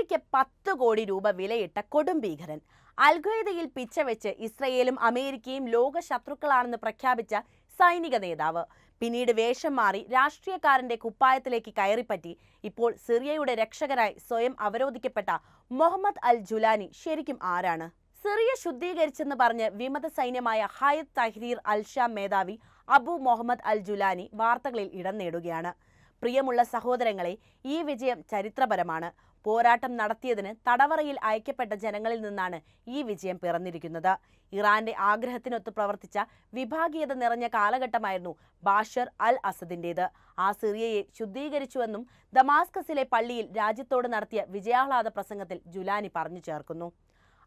America 10 കോടി രൂപ വിലയിട്ട കൊടും ഭീകരൻ. അൽ-ഖ്വയ്ദയിൽ പിച്ചവെച്ച് ഇസ്രയേലും അമേരിക്കയും ലോക ശത്രുക്കളാണെന്ന് പ്രഖ്യാപിച്ച സൈനിക നേതാവ്. പിന്നീട് വേഷം മാറി രാഷ്ട്രീയക്കാരന്റെ കുപ്പായത്തിലേക്ക് കയറിപ്പറ്റി ഇപ്പോൾ സിറിയയുടെ രക്ഷകനായി സ്വയം അവരോധിക്കപ്പെട്ട മുഹമ്മദ് അൽ ജുലാനി ശരിക്കും ആരാണ്? സിറിയ ശുദ്ധീകരിച്ചെന്ന് പറഞ്ഞ് വിമത സൈന്യമായ ഹയത്ത് തഹ്രീർ അൽ ഷാം മേധാവി അബു മുഹമ്മദ് അൽ ജുലാനി വാർത്തകളിൽ ഇടം നേടുകയാണ്. പ്രിയമുള്ള സഹോദരങ്ങളെ, ഈ വിജയം ചരിത്രപരമാണ്. പോരാട്ടം നടത്തിയതിന് തടവറയിൽ അയക്കപ്പെട്ട ജനങ്ങളിൽ നിന്നാണ് ഈ വിജയം പിറന്നിരിക്കുന്നത്. ഇറാന്റെ ആഗ്രഹത്തിനൊത്ത് പ്രവർത്തിച്ച വിഭാഗീയത നിറഞ്ഞ കാലഘട്ടമായിരുന്നു ബാഷർ അൽ അസദിന്റേത്. ആ സിറിയയെ ശുദ്ധീകരിച്ചുവെന്നും ദമാസ്കസിലെ പള്ളിയിൽ രാജ്യത്തോട് നടത്തിയ വിജയാഹ്ലാദ പ്രസംഗത്തിൽ ജുലാനി പറഞ്ഞു ചേർക്കുന്നു.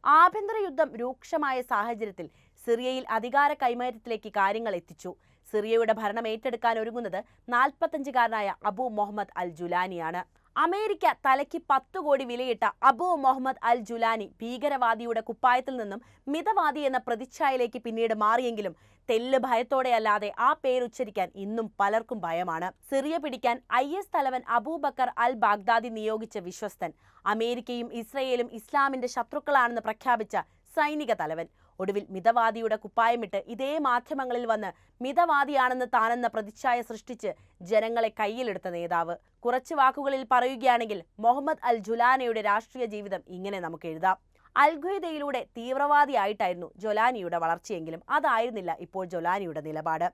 ആഭ്യന്തര യുദ്ധം രൂക്ഷമായ സാഹചര്യത്തിൽ സിറിയയിൽ അധികാര കൈമാറ്റത്തിലേക്ക് കാര്യങ്ങൾ എത്തിച്ചു. സിറിയയുടെ ഭരണം ഏറ്റെടുക്കാൻ ഒരുങ്ങുന്നത് 45-കാരനായ അബു മുഹമ്മദ് അൽ ജുലാനിയാണ്. അമേരിക്ക തലയ്ക്ക് 10 കോടി വിലയിട്ട അബു മുഹമ്മദ് അൽ ജുലാനി ഭീകരവാദിയുടെ കുപ്പായത്തിൽ നിന്നും മിതവാദി എന്ന പ്രതിച്ഛായയിലേക്ക് പിന്നീട് മാറിയെങ്കിലും തെല്ല് ഭയത്തോടെയല്ലാതെ ആ പേരുച്ചരിക്കാൻ ഇന്നും പലർക്കും ഭയമാണ്. സിറിയ പിടിക്കാൻ IS തലവൻ അബൂബക്കർ അൽ ബാഗ്ദാദി നിയോഗിച്ച വിശ്വസ്തൻ, അമേരിക്കയും ഇസ്രയേലും ഇസ്ലാമിന്റെ ശത്രുക്കളാണെന്ന് പ്രഖ്യാപിച്ച സൈനിക തലവൻ, ഒടുവിൽ മിതവാദിയുടെ കുപ്പായമിട്ട് ഇതേ മാധ്യമങ്ങളിൽ വന്ന് മിതവാദിയാണെന്ന് താനെന്ന പ്രതിച്ഛായ സൃഷ്ടിച്ച് ജനങ്ങളെ കയ്യിലെടുത്ത നേതാവ്. കുറച്ച് വാക്കുകളിൽ പറയുകയാണെങ്കിൽ മുഹമ്മദ് അൽ ജുലാനിയുടെ രാഷ്ട്രീയ ജീവിതം ഇങ്ങനെ നമുക്ക് എഴുതാം. അൽ-ഖ്വയ്ദയിലൂടെ തീവ്രവാദിയായിട്ടായിരുന്നു ജൊലാനിയുടെ വളർച്ചയെങ്കിലും അതായിരുന്നില്ല ഇപ്പോൾ ജൊലാനിയുടെ നിലപാട്.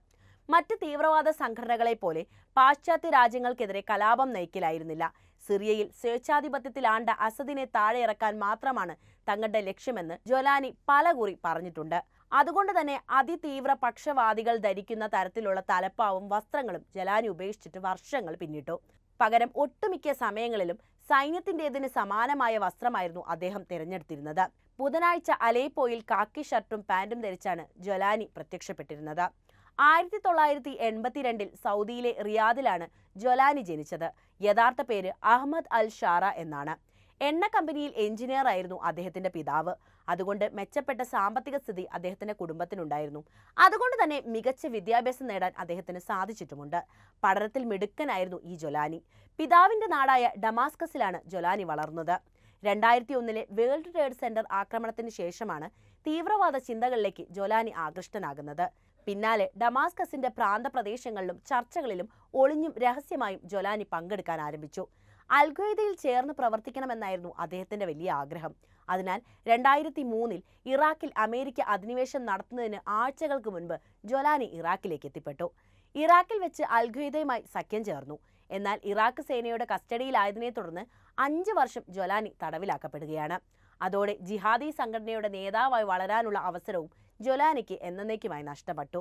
മറ്റ് തീവ്രവാദ സംഘടനകളെ പോലെ പാശ്ചാത്യ രാജ്യങ്ങൾക്കെതിരെ കലാപം നയിക്കലായിരുന്നില്ല. സിറിയയിൽ സ്വേച്ഛാധിപത്യത്തിൽ ആണ്ട അസദിനെ താഴെയിറക്കാൻ മാത്രമാണ് തങ്ങളുടെ ലക്ഷ്യമെന്ന് ജൊലാനി പലകുറി പറഞ്ഞിട്ടുണ്ട്. അതുകൊണ്ട് തന്നെ അതിതീവ്ര പക്ഷവാദികൾ ധരിക്കുന്ന തരത്തിലുള്ള തലപ്പാവും വസ്ത്രങ്ങളും ജൊലാനി ഉപേക്ഷിച്ചിട്ട് വർഷങ്ങൾ പിന്നിട്ടു. പകരം ഒട്ടുമിക്ക സമയങ്ങളിലും സൈന്യത്തിൻ്റെതിന് സമാനമായ വസ്ത്രമായിരുന്നു അദ്ദേഹം തിരഞ്ഞെടുത്തിരുന്നത്. ബുധനാഴ്ച അലേപ്പോയിൽ കാക്കി ഷർട്ടും പാൻറ്റും ധരിച്ചാണ് ജൊലാനി പ്രത്യക്ഷപ്പെട്ടിരുന്നത്. 1982 സൗദിയിലെ റിയാദിലാണ് ജൊലാനി ജനിച്ചത്. യഥാർത്ഥ പേര് അഹമ്മദ് അൽ ഷാറ എന്നാണ്. എണ്ണ കമ്പനിയിൽ എഞ്ചിനീയർ ആയിരുന്നു അദ്ദേഹത്തിന്റെ പിതാവ്. അതുകൊണ്ട് മെച്ചപ്പെട്ട സാമ്പത്തിക സ്ഥിതി അദ്ദേഹത്തിന്റെ കുടുംബത്തിനുണ്ടായിരുന്നു. അതുകൊണ്ട് തന്നെ മികച്ച വിദ്യാഭ്യാസം നേടാൻ അദ്ദേഹത്തിന് സാധിച്ചിട്ടുമുണ്ട്. പഠനത്തിൽ മിടുക്കനായിരുന്നു ഈ ജൊലാനി. പിതാവിന്റെ നാടായ ഡമാസ്കസിലാണ് ജൊലാനി വളർന്നത്. 2001 വേൾഡ് ട്രേഡ് സെന്റർ ആക്രമണത്തിന് ശേഷമാണ് തീവ്രവാദ ചിന്തകളിലേക്ക് ജൊലാനി ആകൃഷ്ടനാകുന്നത്. പിന്നാലെ ഡമാസ്കസിന്റെ പ്രാന്തപ്രദേശങ്ങളിലും ചർച്ചകളിലും ഒളിഞ്ഞും രഹസ്യമായും ജൊലാനി പങ്കെടുക്കാൻ ആരംഭിച്ചു. അൽ-ഖ്വയ്ദയിൽ ചേർന്ന് പ്രവർത്തിക്കണമെന്നായിരുന്നു അദ്ദേഹത്തിന്റെ വലിയ ആഗ്രഹം. അതിനാൽ 2003 ഇറാഖിൽ അമേരിക്ക അധിനിവേശം നടത്തുന്നതിന് ആഴ്ചകൾക്ക് മുൻപ് ജൊലാനി ഇറാഖിലേക്ക് എത്തിപ്പെട്ടു. ഇറാഖിൽ വെച്ച് അൽ-ഖ്വയ്ദയുമായി സഖ്യം ചേർന്നു. എന്നാൽ ഇറാഖ് സേനയുടെ കസ്റ്റഡിയിലായതിനെ തുടർന്ന് 5 വർഷം ജൊലാനി തടവിലാക്കപ്പെടുകയാണ്. അതോടെ ജിഹാദി സംഘടനയുടെ നേതാവായി വളരാനുള്ള അവസരവും ജൊലാനിക്ക് എന്നേക്കുമായി നഷ്ടപ്പെട്ടു.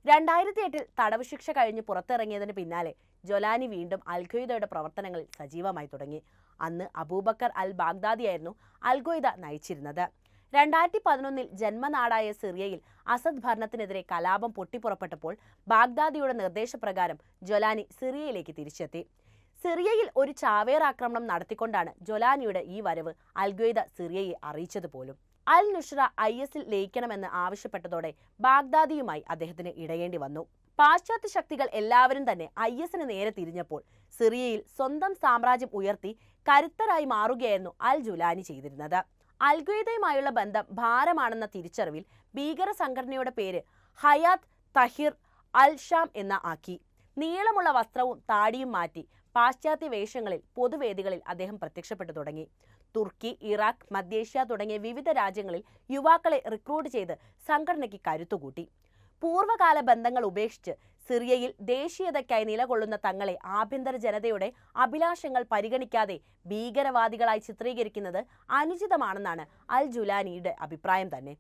2008 തടവ് ശിക്ഷ കഴിഞ്ഞ് പുറത്തിറങ്ങിയതിന് പിന്നാലെ ജൊലാനി വീണ്ടും അൽ-ഖ്വയ്ദയുടെ പ്രവർത്തനങ്ങളിൽ സജീവമായി തുടങ്ങി. അന്ന് അബൂബക്കർ അൽ ബാഗ്ദാദിയായിരുന്നു അൽ-ഖ്വയ്ദ നയിച്ചിരുന്നത്. 2011 ജന്മനാടായ സിറിയയിൽ അസദ് ഭരണത്തിനെതിരെ കലാപം പൊട്ടിപ്പുറപ്പെട്ടപ്പോൾ ബാഗ്ദാദിയുടെ നിർദ്ദേശപ്രകാരം ജൊലാനി സിറിയയിലേക്ക് തിരിച്ചെത്തി. സിറിയയിൽ ഒരു ചാവേറാക്രമണം നടത്തിക്കൊണ്ടാണ് ജൊലാനിയുടെ ഈ വരവ് അൽ-ഖ്വയ്ദ സിറിയയെ അറിയിച്ചതുപോലും. അൽ നുഷ്ര ISൽ ലയിക്കണമെന്ന് ആവശ്യപ്പെട്ടതോടെ ബാഗ്ദാദിയുമായി അദ്ദേഹത്തിന് ഇടയേണ്ടി വന്നു. പാശ്ചാത്യ ശക്തികൾ എല്ലാവരും തന്നെ ISന് നേരെ തിരിഞ്ഞപ്പോൾ സിറിയയിൽ സ്വന്തം സാമ്രാജ്യം ഉയർത്തി കരുത്തരായി മാറുകയായിരുന്നു അൽ ജുലാനി ചെയ്തിരുന്നത്. അൽ-ഖ്വയ്ദയുമായുള്ള ബന്ധം ഭാരമാണെന്ന തിരിച്ചറിവിൽ ഭീകര സംഘടനയുടെ പേര് ഹയാത്ത് തഹ്രീർ അൽ ഷാം എന്ന ആക്കി. നീളമുള്ള വസ്ത്രവും താടിയും മാറ്റി പാശ്ചാത്യ വേഷങ്ങളിൽ പൊതുവേദികളിൽ അദ്ദേഹം പ്രത്യക്ഷപ്പെട്ടു തുടങ്ങി. തുർക്കി, ഇറാഖ്, മധ്യേഷ്യ തുടങ്ങിയ വിവിധ രാജ്യങ്ങളിൽ യുവാക്കളെ റിക്രൂട്ട് ചെയ്ത് സംഘടനയ്ക്ക് കരുത്തുകൂട്ടി. പൂർവ്വകാല ബന്ധങ്ങൾ ഉപേക്ഷിച്ച് സിറിയയിൽ ദേശീയതയ്ക്കായി നിലകൊള്ളുന്ന തങ്ങളെ ആഭ്യന്തര ജനതയുടെ അഭിലാഷങ്ങൾ പരിഗണിക്കാതെ ഭീകരവാദികളായി ചിത്രീകരിക്കുന്നത് അനുചിതമാണെന്നാണ് അൽ ജുലാനിയുടെ അഭിപ്രായം തന്നെ.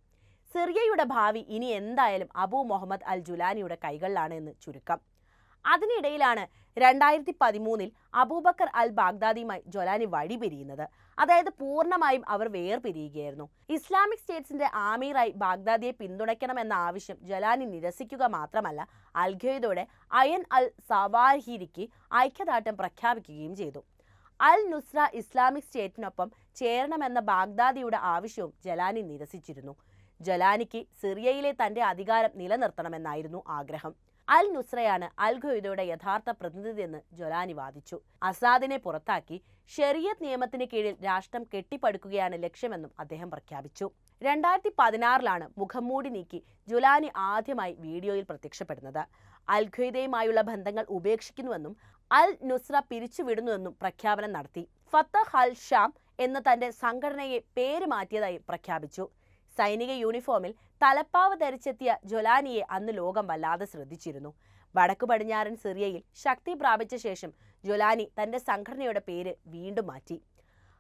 സിറിയയുടെ ഭാവി ഇനി എന്തായാലും അബു മുഹമ്മദ് അൽ ജുലാനിയുടെ കൈകളിലാണ് എന്ന് ചുരുക്കം. അതിനിടയിലാണ് 2013 അബൂബക്കർ അൽ ബാഗ്ദാദിയുമായി ജൊലാനി വഴിപിരിയുന്നത്. അതായത് പൂർണ്ണമായും അവർ വേർപിരിയുകയായിരുന്നു. ഇസ്ലാമിക് സ്റ്റേറ്റ്സിന്റെ ആമീറായി ബാഗ്ദാദിയെ പിന്തുണയ്ക്കണമെന്ന ആവശ്യം ജൊലാനി നിരസിക്കുക മാത്രമല്ല, അൽ-ഖ്വയ്ദയുടെ അയൻ അൽ സവാഹിരിക്ക് ഐക്യദാർഢ്യം പ്രഖ്യാപിക്കുകയും ചെയ്തു. അൽ നുസ്ര ഇസ്ലാമിക് സ്റ്റേറ്റിനൊപ്പം ചേരണമെന്ന ബാഗ്ദാദിയുടെ ആവശ്യവും ജൊലാനി നിരസിച്ചിരുന്നു. ജൊലാനിക്ക് സിറിയയിലെ തന്റെ അധികാരം നിലനിർത്തണമെന്നായിരുന്നു ആഗ്രഹം. അൽ നുസ്രയാണ് അൽ ഖ്വയ്ദയുടെ യഥാർത്ഥ പ്രതിനിധിയെന്ന് ജൊലാനി വാദിച്ചു. അസാദിനെ പുറത്താക്കി ശരിയത്ത് നിയമത്തിന് കീഴിൽ രാഷ്ട്രം കെട്ടിപ്പടുക്കുകയാണ് ലക്ഷ്യമെന്നും അദ്ദേഹം പ്രഖ്യാപിച്ചു. 2016 മുഖംമൂടി നീക്കി ജുലാനി ആദ്യമായി വീഡിയോയിൽ പ്രത്യക്ഷപ്പെടുന്നത്. അൽ ഖ്വയ്ദയുമായുള്ള ബന്ധങ്ങൾ ഉപേക്ഷിക്കുന്നുവെന്നും അൽ നുസ്ര പിരിച്ചുവിടുന്നുവെന്നും പ്രഖ്യാപനം നടത്തി. ഫത്തഹ് അൽ ഷാം എന്ന തന്റെ സംഘടനയെ പേര് മാറ്റിയതായി പ്രഖ്യാപിച്ചു. സൈനിക യൂണിഫോമിൽ തലപ്പാവ് ധരിച്ചെത്തിയ ജൊലാനിയെ അന്ന് ലോകം വല്ലാതെ ശ്രദ്ധിച്ചിരുന്നു. വടക്കു പടിഞ്ഞാറൻ സിറിയയിൽ ശക്തി പ്രാപിച്ച ശേഷം ജൊലാനി തന്റെ സംഘടനയുടെ പേര് വീണ്ടും മാറ്റി.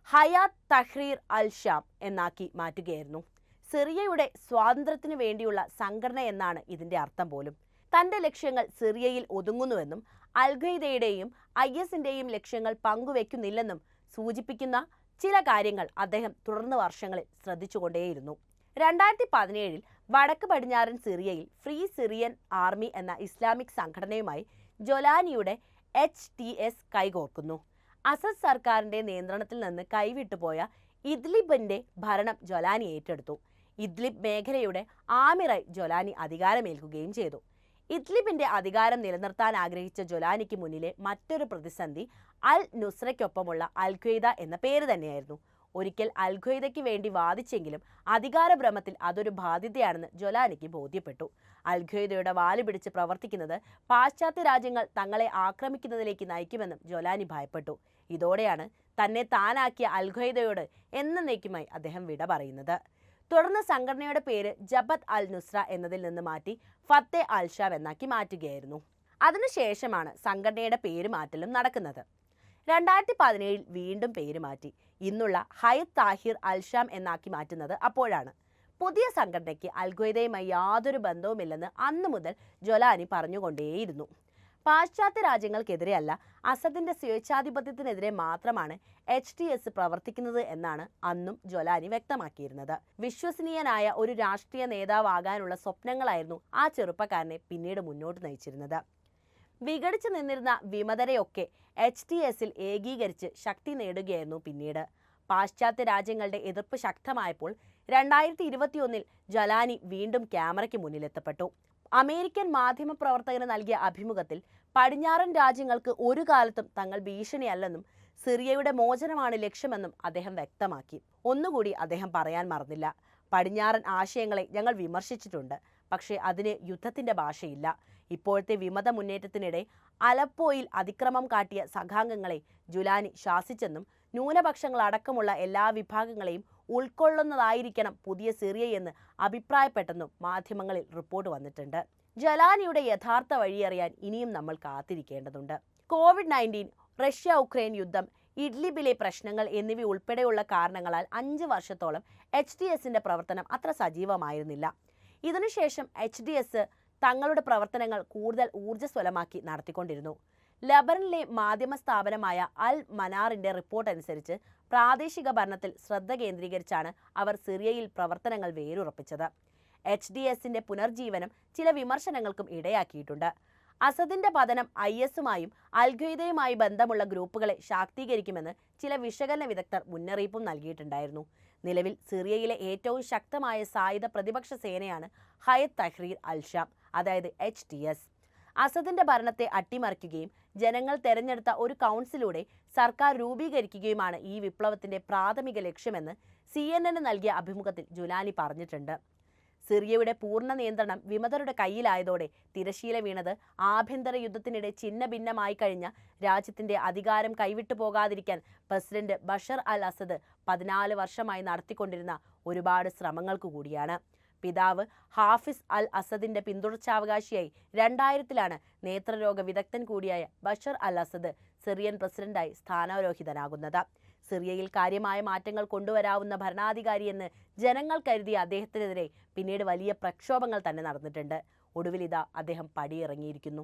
ഹയാത്ത് തഹ്രീർ അൽ ഷാം എന്നാക്കി മാറ്റുകയായിരുന്നു. സിറിയയുടെ സ്വാതന്ത്ര്യത്തിനു വേണ്ടിയുള്ള സംഘടന എന്നാണ് ഇതിന്റെ അർത്ഥം പോലും. തന്റെ ലക്ഷ്യങ്ങൾ സിറിയയിൽ ഒതുങ്ങുന്നുവെന്നും അൽ ഖ്വയ്ദയുടെയും IS-ന്റെയും ലക്ഷ്യങ്ങൾ പങ്കുവെക്കുന്നില്ലെന്നും സൂചിപ്പിക്കുന്ന ചില കാര്യങ്ങൾ അദ്ദേഹം തുടർന്ന് വർഷങ്ങളിൽ ശ്രദ്ധിച്ചുകൊണ്ടേയിരുന്നു. 2017 വടക്ക് പടിഞ്ഞാറൻ സിറിയയിൽ ഫ്രീ സിറിയൻ ആർമി എന്ന ഇസ്ലാമിക് സംഘടനയുമായി ജൊലാനിയുടെ HTS കൈകോർക്കുന്നു. അസദ് സർക്കാരിന്റെ നിയന്ത്രണത്തിൽ നിന്ന് കൈവിട്ടുപോയ ഇദ്ലിബിന്റെ ഭരണം ജൊലാനി ഏറ്റെടുത്തു. ഇദ്ലിബ് മേഖലയുടെ ആമിറായി ജൊലാനി അധികാരമേൽക്കുകയും ചെയ്തു. ഇദ്ലിബിന്റെ അധികാരം നിലനിർത്താൻ ആഗ്രഹിച്ച ജൊലാനിക്ക് മുന്നിലെ മറ്റൊരു പ്രതിസന്ധി അൽ നുസ്രയ്ക്കൊപ്പമുള്ള അൽ ഖ്വയ്ദ എന്ന പേര് തന്നെയായിരുന്നു. ഒരിക്കൽ അൽ ഖ്വയ്ദയ്ക്ക് വേണ്ടി വാദിച്ചെങ്കിലും അധികാരഭ്രമത്തിൽ അതൊരു ബാധ്യതയാണെന്ന് ജൊലാനിക്ക് ബോധ്യപ്പെട്ടു. അൽ ഖ്വയ്ദയുടെ വാല് പിടിച്ച് പ്രവർത്തിക്കുന്നത് പാശ്ചാത്യ രാജ്യങ്ങൾ തങ്ങളെ ആക്രമിക്കുന്നതിലേക്ക് നയിക്കുമെന്നും ജൊലാനി ഭയപ്പെട്ടു. ഇതോടെയാണ് തന്നെ താനാക്കിയ അൽ ഖ്വയ്ദയോട് എന്നേക്കുമായി അദ്ദേഹം വിട പറയുന്നത്. തുടർന്ന് സംഘടനയുടെ പേര് ജബത്ത് അൽ നുസ്ര എന്നതിൽ നിന്ന് മാറ്റി ഫത്തേ അൽ ഷാം എന്നാക്കി മാറ്റുകയായിരുന്നു. അതിനുശേഷമാണ് സംഘടനയുടെ പേര് മാറ്റലും നടക്കുന്നത്. 2017 വീണ്ടും പേര് മാറ്റി ഇന്നുള്ള ഹയത്ത് താഹിർ അൽ ഷാം എന്നാക്കി മാറ്റുന്നത് അപ്പോഴാണ്. പുതിയ സംഘടനയ്ക്ക് അൽ ഖ്വയ്ദയുമായി യാതൊരു ബന്ധവുമില്ലെന്ന് അന്നു മുതൽ ജൊലാനി പറഞ്ഞുകൊണ്ടേയിരുന്നു. പാശ്ചാത്യ രാജ്യങ്ങൾക്കെതിരെയല്ല, അസദിന്റെ സ്വേച്ഛാധിപത്യത്തിനെതിരെ മാത്രമാണ് HTS പ്രവർത്തിക്കുന്നത് എന്നാണ് അന്നും ജൊലാനി വ്യക്തമാക്കിയിരുന്നത്. വിശ്വസനീയനായ ഒരു രാഷ്ട്രീയ നേതാവാകാനുള്ള സ്വപ്നങ്ങളായിരുന്നു ആ ചെറുപ്പക്കാരനെ പിന്നീട് മുന്നോട്ട് നയിച്ചിരുന്നത്. വിഘടിച്ചു നിന്നിരുന്ന വിമതരെയൊക്കെ HTSൽ ഏകീകരിച്ച് ശക്തി നേടുകയായിരുന്നു പിന്നീട്. പാശ്ചാത്യ രാജ്യങ്ങളുടെ എതിർപ്പ് ശക്തമായപ്പോൾ 2021 ജൊലാനി വീണ്ടും ക്യാമറയ്ക്ക് മുന്നിലെത്തപ്പെട്ടു. അമേരിക്കൻ മാധ്യമപ്രവർത്തകന് നൽകിയ അഭിമുഖത്തിൽ പടിഞ്ഞാറൻ രാജ്യങ്ങൾക്ക് ഒരു കാലത്തും തങ്ങൾ ഭീഷണിയല്ലെന്നും സിറിയയുടെ മോചനമാണ് ലക്ഷ്യമെന്നും അദ്ദേഹം വ്യക്തമാക്കി. ഒന്നുകൂടി അദ്ദേഹം പറയാൻ മറന്നില്ല, പടിഞ്ഞാറൻ ആശയങ്ങളെ ഞങ്ങൾ വിമർശിച്ചിട്ടുണ്ട്, പക്ഷേ അതിന് യുദ്ധത്തിന്റെ ഭാഷയില്ല. ഇപ്പോഴത്തെ വിമത മുന്നേറ്റത്തിനിടെ അലപ്പോയിൽ അതിക്രമം കാട്ടിയ സഖാംഗങ്ങളെ ജുലാനി ശാസിച്ചെന്നും ന്യൂനപക്ഷങ്ങളടക്കമുള്ള എല്ലാ വിഭാഗങ്ങളെയും ഉൾക്കൊള്ളുന്നതായിരിക്കണം പുതിയ സിറിയയെന്ന് അഭിപ്രായപ്പെട്ടെന്നും മാധ്യമങ്ങളിൽ റിപ്പോർട്ട് വന്നിട്ടുണ്ട്. ജൊലാനിയുടെ യഥാർത്ഥ വഴിയറിയാൻ ഇനിയും നമ്മൾ കാത്തിരിക്കേണ്ടതുണ്ട്. COVID-19, റഷ്യ-ഉക്രൈൻ യുദ്ധം, ഇഡ്ലിബിലെ പ്രശ്നങ്ങൾ എന്നിവ ഉൾപ്പെടെയുള്ള കാരണങ്ങളാൽ 5 വർഷത്തോളം HTSന്റെ പ്രവർത്തനം അത്ര സജീവമായിരുന്നില്ല. ഇതിനുശേഷം HTS തങ്ങളുടെ പ്രവർത്തനങ്ങൾ കൂടുതൽ ഊർജ്ജസ്വലമാക്കി നടത്തിക്കൊണ്ടിരുന്നു. ലബനനിലെ മാധ്യമ സ്ഥാപനമായ അൽ മനാറിന്റെ റിപ്പോർട്ട് അനുസരിച്ച് പ്രാദേശിക ഭരണത്തിൽ ശ്രദ്ധ കേന്ദ്രീകരിച്ചാണ് അവർ സിറിയയിൽ പ്രവർത്തനങ്ങൾ വേരുറപ്പിച്ചത്. HTSന്റെ പുനർജീവനം ചില വിമർശനങ്ങൾക്കും ഇടയാക്കിയിട്ടുണ്ട്. അസദിന്റെ പതനം ISുമായും അൽ ഖ്വയ്ദയുമായി ബന്ധമുള്ള ഗ്രൂപ്പുകളെ ശാക്തീകരിക്കുമെന്ന് ചില വിശകലന വിദഗ്ധർ മുന്നറിയിപ്പും നൽകിയിട്ടുണ്ടായിരുന്നു. നിലവിൽ സിറിയയിലെ ഏറ്റവും ശക്തമായ സായുധ പ്രതിപക്ഷ സേനയാണ് ഹയത്ത് തഹ്രീർ അൽ ഷാം, അതായത് HTS. അസദിന്റെ ഭരണത്തെ അട്ടിമറിക്കുകയും ജനങ്ങൾ തെരഞ്ഞെടുത്ത ഒരു കൗൺസിലൂടെ സർക്കാർ രൂപീകരിക്കുകയുമാണ് ഈ വിപ്ലവത്തിന്റെ പ്രാഥമിക ലക്ഷ്യമെന്ന് CNN നൽകിയ അഭിമുഖത്തിൽ ജുലാനി പറഞ്ഞിട്ടുണ്ട്. സിറിയയുടെ പൂർണ്ണ നിയന്ത്രണം വിമതരുടെ കയ്യിലായതോടെ തിരശീല വീണത് ആഭ്യന്തര യുദ്ധത്തിനിടെ ഛിന്ന ഭിന്നമായി കഴിഞ്ഞ രാജ്യത്തിന്റെ അധികാരം കൈവിട്ടു പോകാതിരിക്കാൻ പ്രസിഡന്റ് ബഷർ അൽ അസദ് 14 വർഷമായി നടത്തിക്കൊണ്ടിരുന്ന ഒരുപാട് ശ്രമങ്ങൾക്കു കൂടിയാണ്. പിതാവ് ഹാഫിസ് അൽ അസദിന്റെ പിന്തുടർച്ചാവകാശിയായി 2000 നേത്രരോഗ വിദഗ്ധൻ കൂടിയായ ബഷർ അൽ അസദ് സിറിയൻ പ്രസിഡന്റായി സ്ഥാനാരോഹിതനാകുന്നത്. സിറിയയിൽ കാര്യമായ മാറ്റങ്ങൾ കൊണ്ടുവരാവുന്ന ഭരണാധികാരിയെന്ന് ജനങ്ങൾ കരുതിയ അദ്ദേഹത്തിനെതിരെ പിന്നീട് വലിയ പ്രക്ഷോഭങ്ങൾ തന്നെ നടന്നിട്ടുണ്ട്. ഒടുവിലിതാ അദ്ദേഹം പടിയിറങ്ങിയിരിക്കുന്നു.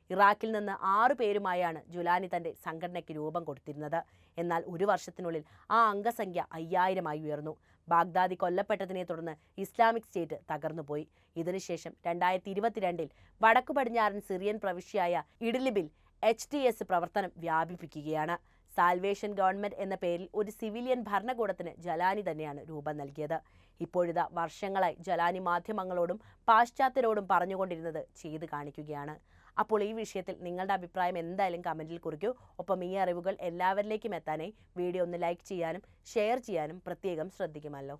ഇറാഖിൽ നിന്ന് 6 പേരുമായാണ് ജുലാനി തന്റെ സംഘടനയ്ക്ക് രൂപം കൊടുത്തിരുന്നത്. എന്നാൽ ഒരു വർഷത്തിനുള്ളിൽ ആ അംഗസംഖ്യ 5000 ഉയർന്നു. ബാഗ്ദാദി കൊല്ലപ്പെട്ടതിനെ തുടർന്ന് ഇസ്ലാമിക് സ്റ്റേറ്റ് തകർന്നുപോയി. ഇതിനുശേഷം 2022 വടക്കു പടിഞ്ഞാറൻ സിറിയൻ പ്രവിശ്യയായ ഇഡ്ലിബിൽ HTS പ്രവർത്തനം വ്യാപിപ്പിക്കുകയാണ്. സാൽവേഷൻ ഗവൺമെന്റ് എന്ന പേരിൽ ഒരു സിവിലിയൻ ഭരണകൂടത്തിന് ജലാനി തന്നെയാണ് രൂപം നൽകിയത്. ഇപ്പോഴിതാ വർഷങ്ങളായി ജലാനി മാധ്യമങ്ങളോടും പാശ്ചാത്യരോടും പറഞ്ഞുകൊണ്ടിരുന്നത് ചെയ്തു കാണിക്കുകയാണ്. അപ്പോൾ ഈ വിഷയത്തിൽ നിങ്ങളുടെ അഭിപ്രായം എന്തായാലും കമൻറ്റിൽ കുറിക്കൂ. ഒപ്പം ഈ അറിവുകൾ എല്ലാവരിലേക്കും എത്താനായി വീഡിയോ ഒന്ന് ലൈക്ക് ചെയ്യാനും ഷെയർ ചെയ്യാനും പ്രത്യേകം ശ്രദ്ധിക്കുമല്ലോ.